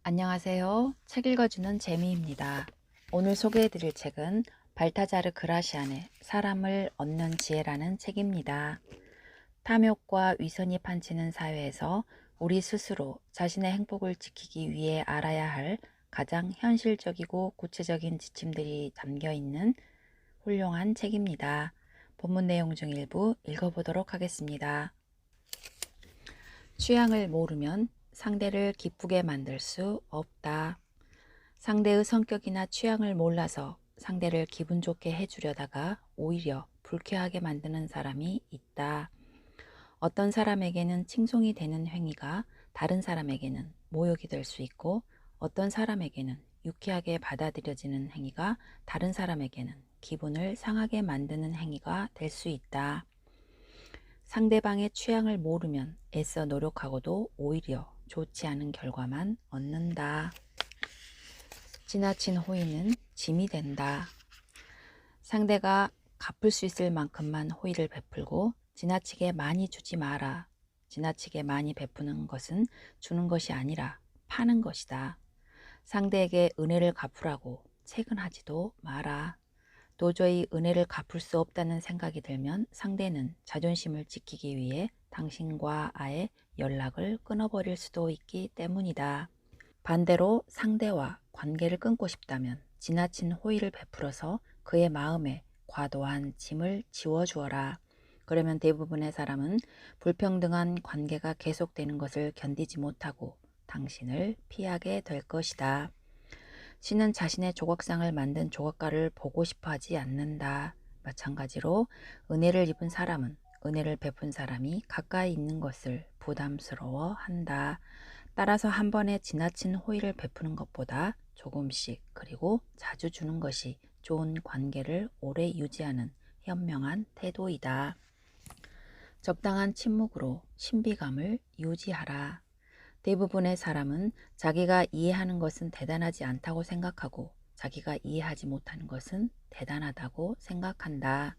안녕하세요. 책 읽어주는 재미입니다. 오늘 소개해드릴 책은 발타자르 그라시안의 사람을 얻는 지혜라는 책입니다. 탐욕과 위선이 판치는 사회에서 우리 스스로 자신의 행복을 지키기 위해 알아야 할 가장 현실적이고 구체적인 지침들이 담겨 있는 훌륭한 책입니다. 본문 내용 중 일부 읽어보도록 하겠습니다. 취향을 모르면 상대를 기쁘게 만들 수 없다. 상대의 성격이나 취향을 몰라서 상대를 기분 좋게 해주려다가 오히려 불쾌하게 만드는 사람이 있다. 어떤 사람에게는 칭송이 되는 행위가 다른 사람에게는 모욕이 될 수 있고, 어떤 사람에게는 유쾌하게 받아들여지는 행위가 다른 사람에게는 기분을 상하게 만드는 행위가 될 수 있다. 상대방의 취향을 모르면 애써 노력하고도 오히려 좋지 않은 결과만 얻는다. 지나친 호의는 짐이 된다. 상대가 갚을 수 있을 만큼만 호의를 베풀고 지나치게 많이 주지 마라. 지나치게 많이 베푸는 것은 주는 것이 아니라 파는 것이다. 상대에게 은혜를 갚으라고 채근하지도 마라. 도저히 은혜를 갚을 수 없다는 생각이 들면 상대는 자존심을 지키기 위해 당신과 아예 연락을 끊어버릴 수도 있기 때문이다. 반대로 상대와 관계를 끊고 싶다면 지나친 호의를 베풀어서 그의 마음에 과도한 짐을 지워주어라. 그러면 대부분의 사람은 불평등한 관계가 계속되는 것을 견디지 못하고 당신을 피하게 될 것이다. 신은 자신의 조각상을 만든 조각가를 보고 싶어 하지 않는다. 마찬가지로 은혜를 입은 사람은 은혜를 베푼 사람이 가까이 있는 것을 부담스러워 한다. 따라서 한 번에 지나친 호의를 베푸는 것보다 조금씩 그리고 자주 주는 것이 좋은 관계를 오래 유지하는 현명한 태도이다. 적당한 침묵으로 신비감을 유지하라. 대부분의 사람은 자기가 이해하는 것은 대단하지 않다고 생각하고 자기가 이해하지 못하는 것은 대단하다고 생각한다.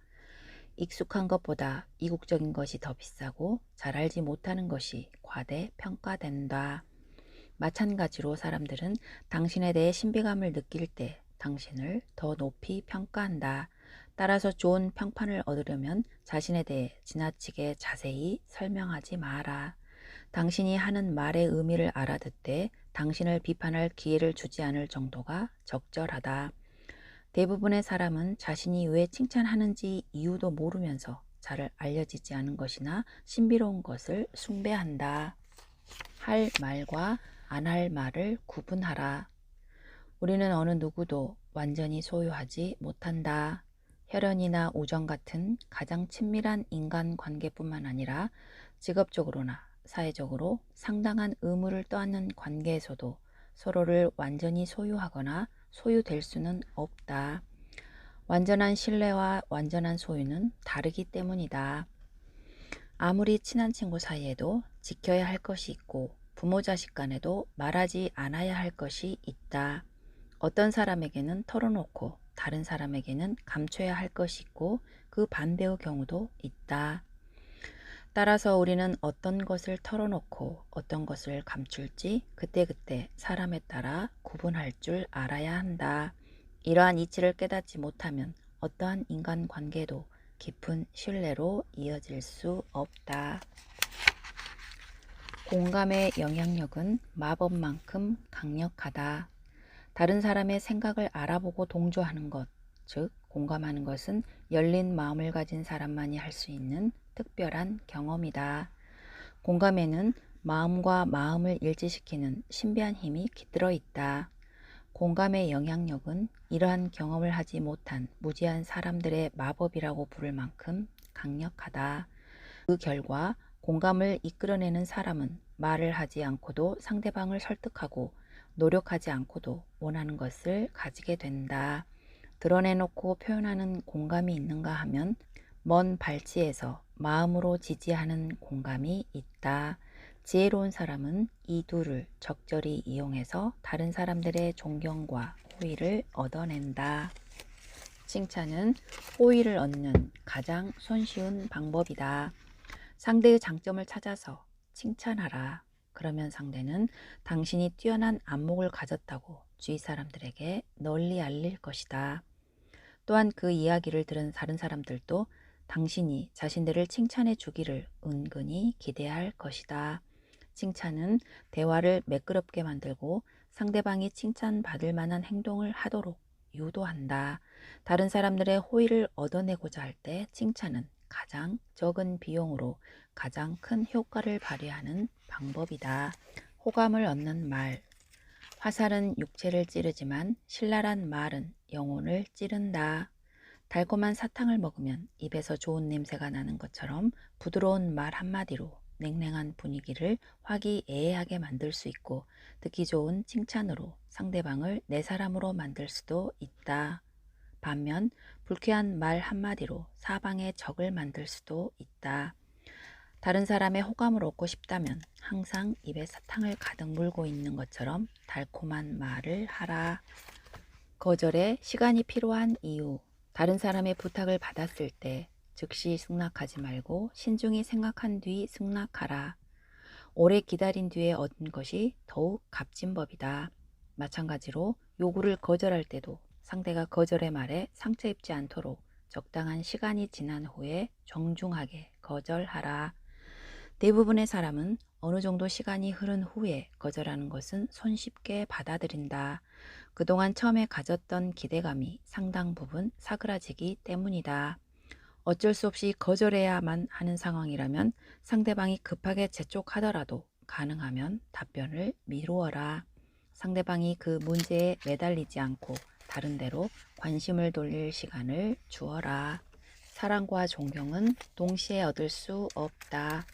익숙한 것보다 이국적인 것이 더 비싸고 잘 알지 못하는 것이 과대평가된다. 마찬가지로 사람들은 당신에 대해 신비감을 느낄 때 당신을 더 높이 평가한다. 따라서 좋은 평판을 얻으려면 자신에 대해 지나치게 자세히 설명하지 마라. 당신이 하는 말의 의미를 알아듣되 당신을 비판할 기회를 주지 않을 정도가 적절하다. 대부분의 사람은 자신이 왜 칭찬하는지 이유도 모르면서 잘 알려지지 않은 것이나 신비로운 것을 숭배한다. 할 말과 안 할 말을 구분하라. 우리는 어느 누구도 완전히 소유하지 못한다. 혈연이나 우정 같은 가장 친밀한 인간 관계뿐만 아니라 직업적으로나 사회적으로 상당한 의무를 떠안는 관계에서도 서로를 완전히 소유하거나 소유될 수는 없다. 완전한 신뢰와 완전한 소유는 다르기 때문이다. 아무리 친한 친구 사이에도 지켜야 할 것이 있고 부모 자식 간에도 말하지 않아야 할 것이 있다. 어떤 사람에게는 털어놓고 다른 사람에게는 감춰야 할 것이 있고 그 반대의 경우도 있다. 따라서 우리는 어떤 것을 털어놓고 어떤 것을 감출지 그때그때 사람에 따라 구분할 줄 알아야 한다. 이러한 이치를 깨닫지 못하면 어떠한 인간관계도 깊은 신뢰로 이어질 수 없다. 공감의 영향력은 마법만큼 강력하다. 다른 사람의 생각을 알아보고 동조하는 것, 즉 공감하는 것은 열린 마음을 가진 사람만이 할 수 있는 특별한 경험이다. 공감에는 마음과 마음을 일치시키는 신비한 힘이 깃들어 있다. 공감의 영향력은 이러한 경험을 하지 못한 무지한 사람들의 마법이라고 부를 만큼 강력하다. 그 결과 공감을 이끌어내는 사람은 말을 하지 않고도 상대방을 설득하고 노력하지 않고도 원하는 것을 가지게 된다. 드러내놓고 표현하는 공감이 있는가 하면 먼 발치에서 마음으로 지지하는 공감이 있다. 지혜로운 사람은 이 둘을 적절히 이용해서 다른 사람들의 존경과 호의를 얻어낸다. 칭찬은 호의를 얻는 가장 손쉬운 방법이다. 상대의 장점을 찾아서 칭찬하라. 그러면 상대는 당신이 뛰어난 안목을 가졌다고 주위 사람들에게 널리 알릴 것이다. 또한 그 이야기를 들은 다른 사람들도 당신이 자신들을 칭찬해 주기를 은근히 기대할 것이다. 칭찬은 대화를 매끄럽게 만들고 상대방이 칭찬받을 만한 행동을 하도록 유도한다. 다른 사람들의 호의를 얻어내고자 할 때 칭찬은 가장 적은 비용으로 가장 큰 효과를 발휘하는 방법이다. 호감을 얻는 말. 화살은 육체를 찌르지만 신랄한 말은 영혼을 찌른다. 달콤한 사탕을 먹으면 입에서 좋은 냄새가 나는 것처럼 부드러운 말 한마디로 냉랭한 분위기를 화기애애하게 만들 수 있고, 듣기 좋은 칭찬으로 상대방을 내 사람으로 만들 수도 있다. 반면 불쾌한 말 한마디로 사방의 적을 만들 수도 있다. 다른 사람의 호감을 얻고 싶다면 항상 입에 사탕을 가득 물고 있는 것처럼 달콤한 말을 하라. 거절에 시간이 필요한 이유. 다른 사람의 부탁을 받았을 때 즉시 승낙하지 말고 신중히 생각한 뒤 승낙하라. 오래 기다린 뒤에 얻은 것이 더욱 값진 법이다. 마찬가지로 요구를 거절할 때도 상대가 거절의 말에 상처 입지 않도록 적당한 시간이 지난 후에 정중하게 거절하라. 대부분의 사람은 어느 정도 시간이 흐른 후에 거절하는 것은 손쉽게 받아들인다. 그동안 처음에 가졌던 기대감이 상당 부분 사그라지기 때문이다. 어쩔 수 없이 거절해야만 하는 상황이라면 상대방이 급하게 재촉하더라도 가능하면 답변을 미루어라. 상대방이 그 문제에 매달리지 않고 다른 데로 관심을 돌릴 시간을 주어라. 사랑과 존경은 동시에 얻을 수 없다.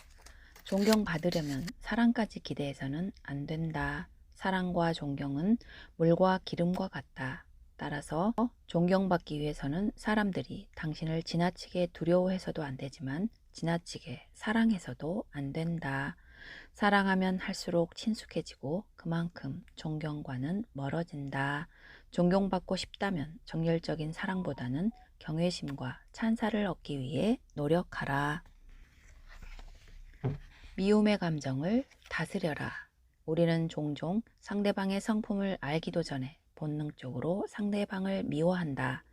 존경받으려면 사랑까지 기대해서는 안 된다. 사랑과 존경은 물과 기름과 같다. 따라서 존경받기 위해서는 사람들이 당신을 지나치게 두려워해서도 안 되지만 지나치게 사랑해서도 안 된다. 사랑하면 할수록 친숙해지고 그만큼 존경과는 멀어진다. 존경받고 싶다면 정열적인 사랑보다는 경외심과 찬사를 얻기 위해 노력하라. 미움의 감정을 다스려라. 우리는 종종 상대방의 성품을 알기도 전에 본능적으로 상대방을 미워한다.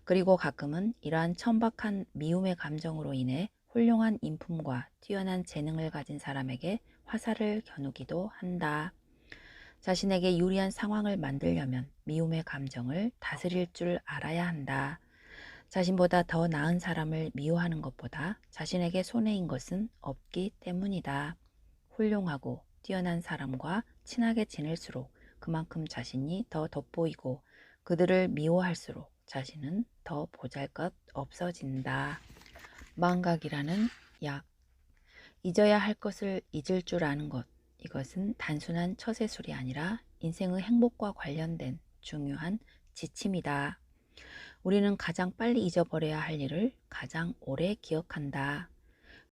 그리고 가끔은 이러한 천박한 미움의 감정으로 인해 훌륭한 인품과 뛰어난 재능을 가진 사람에게 화살을 겨누기도 한다. 자신에게 유리한 상황을 만들려면 미움의 감정을 다스릴 줄 알아야 한다. 자신보다 더 나은 사람을 미워하는 것보다 자신에게 손해인 것은 없기 때문이다. 훌륭하고 뛰어난 사람과 친하게 지낼수록 그만큼 자신이 더 돋보이고 그들을 미워할수록 자신은 더 보잘것 없어진다. 망각이라는 약. 잊어야 할 것을 잊을 줄 아는 것. 이것은 단순한 처세술이 아니라 인생의 행복과 관련된 중요한 지침이다. 우리는 가장 빨리 잊어버려야 할 일을 가장 오래 기억한다.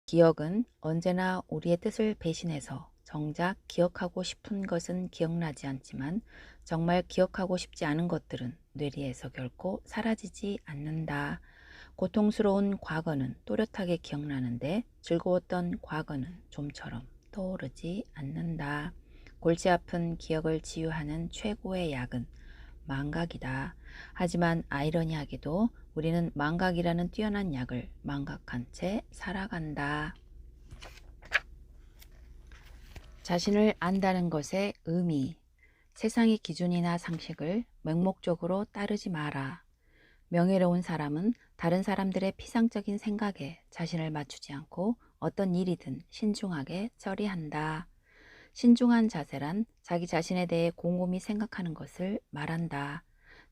기억은 언제나 우리의 뜻을 배신해서 정작 기억하고 싶은 것은 기억나지 않지만 정말 기억하고 싶지 않은 것들은 뇌리에서 결코 사라지지 않는다. 고통스러운 과거는 또렷하게 기억나는데 즐거웠던 과거는 좀처럼 떠오르지 않는다. 골치 아픈 기억을 치유하는 최고의 약은 망각이다. 하지만 아이러니하게도 우리는 망각이라는 뛰어난 약을 망각한 채 살아간다. 자신을 안다는 것의 의미. 세상의 기준이나 상식을 맹목적으로 따르지 마라. 명예로운 사람은 다른 사람들의 피상적인 생각에 자신을 맞추지 않고 어떤 일이든 신중하게 처리한다. 신중한 자세란 자기 자신에 대해 곰곰이 생각하는 것을 말한다.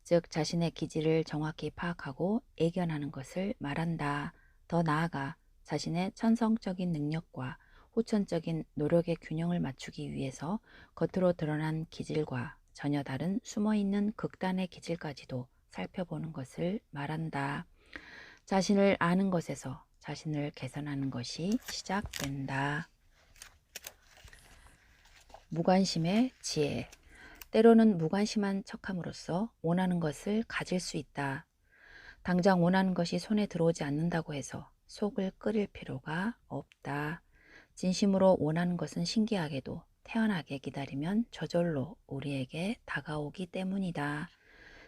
즉 자신의 기질을 정확히 파악하고 애견하는 것을 말한다. 더 나아가 자신의 천성적인 능력과 후천적인 노력의 균형을 맞추기 위해서 겉으로 드러난 기질과 전혀 다른 숨어있는 극단의 기질까지도 살펴보는 것을 말한다. 자신을 아는 것에서 자신을 개선하는 것이 시작된다. 무관심의 지혜. 때로는 무관심한 척함으로써 원하는 것을 가질 수 있다. 당장 원하는 것이 손에 들어오지 않는다고 해서 속을 끓일 필요가 없다. 진심으로 원하는 것은 신기하게도 태연하게 기다리면 저절로 우리에게 다가오기 때문이다.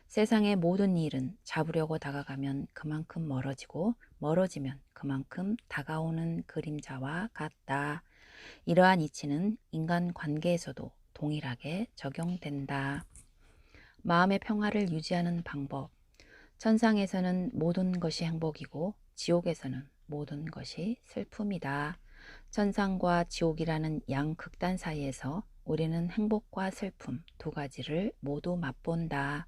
세상의 모든 일은 잡으려고 다가가면 그만큼 멀어지고 멀어지면 그만큼 다가오는 그림자와 같다. 이러한 이치는 인간 관계에서도 동일하게 적용된다. 마음의 평화를 유지하는 방법. 천상에서는 모든 것이 행복이고 지옥에서는 모든 것이 슬픔이다. 천상과 지옥이라는 양극단 사이에서 우리는 행복과 슬픔 두 가지를 모두 맛본다.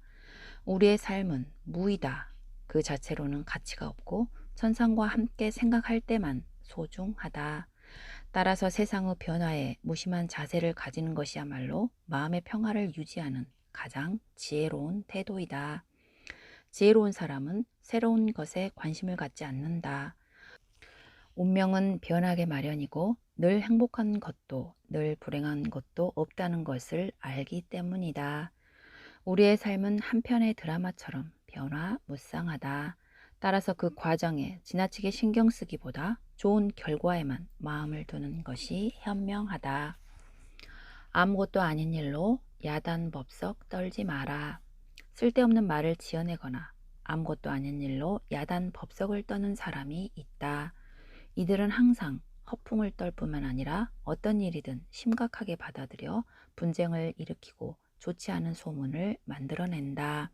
우리의 삶은 무이다. 그 자체로는 가치가 없고 천상과 함께 생각할 때만 소중하다. 따라서 세상의 변화에 무심한 자세를 가지는 것이야말로 마음의 평화를 유지하는 가장 지혜로운 태도이다. 지혜로운 사람은 새로운 것에 관심을 갖지 않는다. 운명은 변하게 마련이고 늘 행복한 것도 늘 불행한 것도 없다는 것을 알기 때문이다. 우리의 삶은 한편의 드라마처럼 변화무쌍하다. 따라서 그 과정에 지나치게 신경 쓰기보다 좋은 결과에만 마음을 두는 것이 현명하다. 아무것도 아닌 일로 야단법석 떨지 마라. 쓸데없는 말을 지어내거나 아무것도 아닌 일로 야단법석을 떠는 사람이 있다. 이들은 항상 허풍을 떨 뿐만 아니라 어떤 일이든 심각하게 받아들여 분쟁을 일으키고 좋지 않은 소문을 만들어낸다.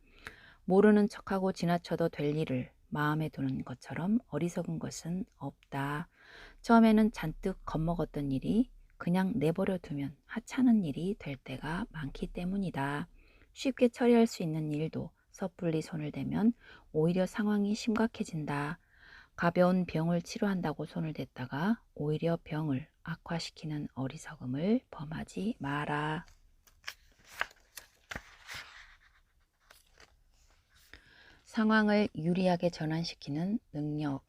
모르는 척하고 지나쳐도 될 일을 마음에 두는 것처럼 어리석은 것은 없다. 처음에는 잔뜩 겁먹었던 일이 그냥 내버려 두면 하찮은 일이 될 때가 많기 때문이다. 쉽게 처리할 수 있는 일도 섣불리 손을 대면 오히려 상황이 심각해진다. 가벼운 병을 치료한다고 손을 댔다가 오히려 병을 악화시키는 어리석음을 범하지 마라. 상황을 유리하게 전환시키는 능력.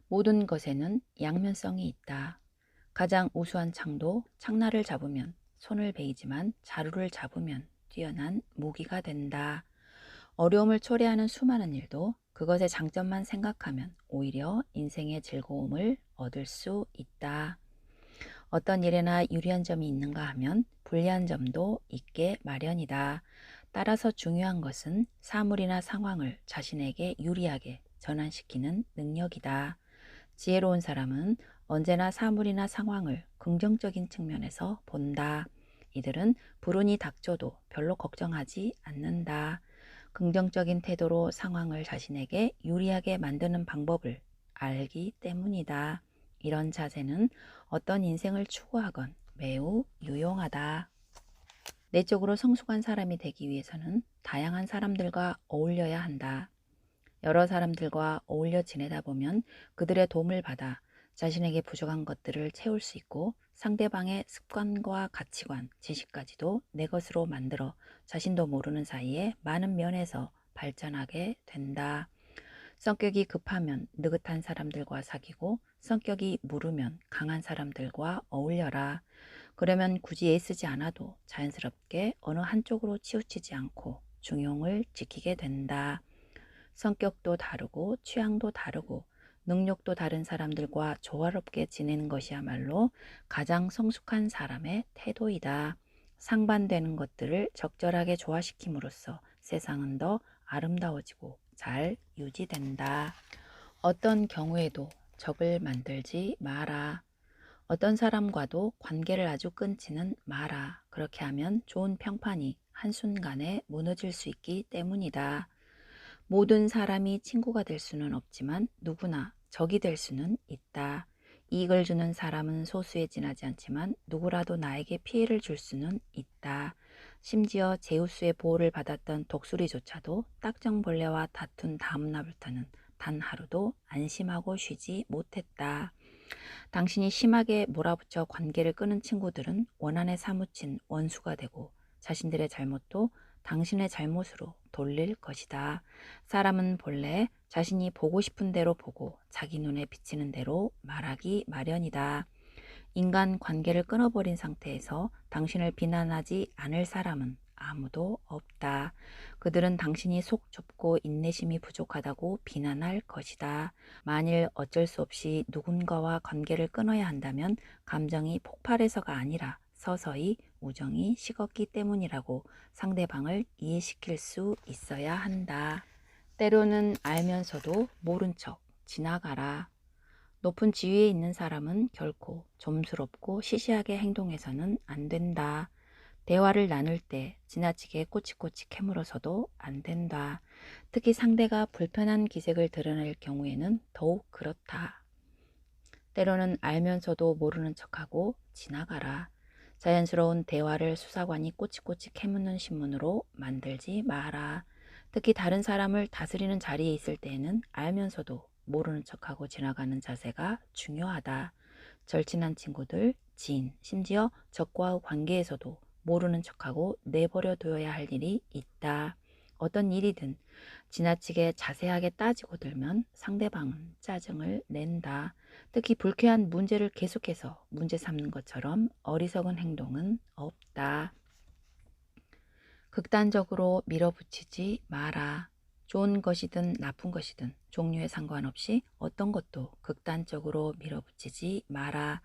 모든 것에는 양면성이 있다. 가장 우수한 창도 창날을 잡으면 손을 베이지만 자루를 잡으면 뛰어난 무기가 된다. 어려움을 초래하는 수많은 일도 그것의 장점만 생각하면 오히려 인생의 즐거움을 얻을 수 있다. 어떤 일에나 유리한 점이 있는가 하면 불리한 점도 있게 마련이다. 따라서 중요한 것은 사물이나 상황을 자신에게 유리하게 전환시키는 능력이다. 지혜로운 사람은 언제나 사물이나 상황을 긍정적인 측면에서 본다. 이들은 불운이 닥쳐도 별로 걱정하지 않는다. 긍정적인 태도로 상황을 자신에게 유리하게 만드는 방법을 알기 때문이다. 이런 자세는 어떤 인생을 추구하건 매우 유용하다. 내적으로 성숙한 사람이 되기 위해서는 다양한 사람들과 어울려야 한다. 여러 사람들과 어울려 지내다 보면 그들의 도움을 받아 자신에게 부족한 것들을 채울 수 있고 상대방의 습관과 가치관, 지식까지도 내 것으로 만들어 자신도 모르는 사이에 많은 면에서 발전하게 된다. 성격이 급하면 느긋한 사람들과 사귀고 성격이 무르면 강한 사람들과 어울려라. 그러면 굳이 애쓰지 않아도 자연스럽게 어느 한쪽으로 치우치지 않고 중용을 지키게 된다. 성격도 다르고 취향도 다르고 능력도 다른 사람들과 조화롭게 지내는 것이야말로 가장 성숙한 사람의 태도이다. 상반되는 것들을 적절하게 조화시킴으로써 세상은 더 아름다워지고 잘 유지된다. 어떤 경우에도 적을 만들지 마라. 어떤 사람과도 관계를 아주 끊지는 마라. 그렇게 하면 좋은 평판이 한순간에 무너질 수 있기 때문이다. 모든 사람이 친구가 될 수는 없지만 누구나 적이 될 수는 있다. 이익을 주는 사람은 소수에 지나지 않지만 누구라도 나에게 피해를 줄 수는 있다. 심지어 제우스의 보호를 받았던 독수리조차도 딱정벌레와 다툰 다음 날부터는 단 하루도 안심하고 쉬지 못했다. 당신이 심하게 몰아붙여 관계를 끊은 친구들은 원한에 사무친 원수가 되고 자신들의 잘못도 당신의 잘못으로 돌릴 것이다. 사람은 본래 자신이 보고 싶은 대로 보고 자기 눈에 비치는 대로 말하기 마련이다. 인간 관계를 끊어버린 상태에서 당신을 비난하지 않을 사람은 아무도 없다. 그들은 당신이 속 좁고 인내심이 부족하다고 비난할 것이다. 만일 어쩔 수 없이 누군가와 관계를 끊어야 한다면 감정이 폭발해서가 아니라 서서히 우정이 식었기 때문이라고 상대방을 이해시킬 수 있어야 한다. 때로는 알면서도 모른 척 지나가라. 높은 지위에 있는 사람은 결코 좀스럽고 시시하게 행동해서는 안 된다. 대화를 나눌 때 지나치게 꼬치꼬치 캐물어서도 안 된다. 특히 상대가 불편한 기색을 드러낼 경우에는 더욱 그렇다. 때로는 알면서도 모르는 척하고 지나가라. 자연스러운 대화를 수사관이 꼬치꼬치 캐묻는 신문으로 만들지 마라. 특히 다른 사람을 다스리는 자리에 있을 때에는 알면서도 모르는 척하고 지나가는 자세가 중요하다. 절친한 친구들, 지인, 심지어 적과의 관계에서도 모르는 척하고 내버려 둬야 할 일이 있다. 어떤 일이든 지나치게 자세하게 따지고 들면 상대방은 짜증을 낸다. 특히 불쾌한 문제를 계속해서 문제 삼는 것처럼 어리석은 행동은 없다. 극단적으로 밀어붙이지 마라. 좋은 것이든 나쁜 것이든 종류에 상관없이 어떤 것도 극단적으로 밀어붙이지 마라.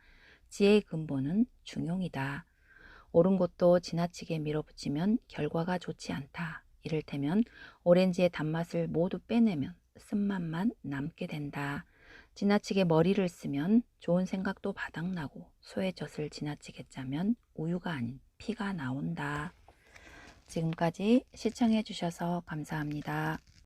지혜의 근본은 중용이다. 옳은 것도 지나치게 밀어붙이면 결과가 좋지 않다. 이를테면 오렌지의 단맛을 모두 빼내면 쓴맛만 남게 된다. 지나치게 머리를 쓰면 좋은 생각도 바닥나고 소의 젖을 지나치게 짜면 우유가 아닌 피가 나온다. 지금까지 시청해 주셔서 감사합니다.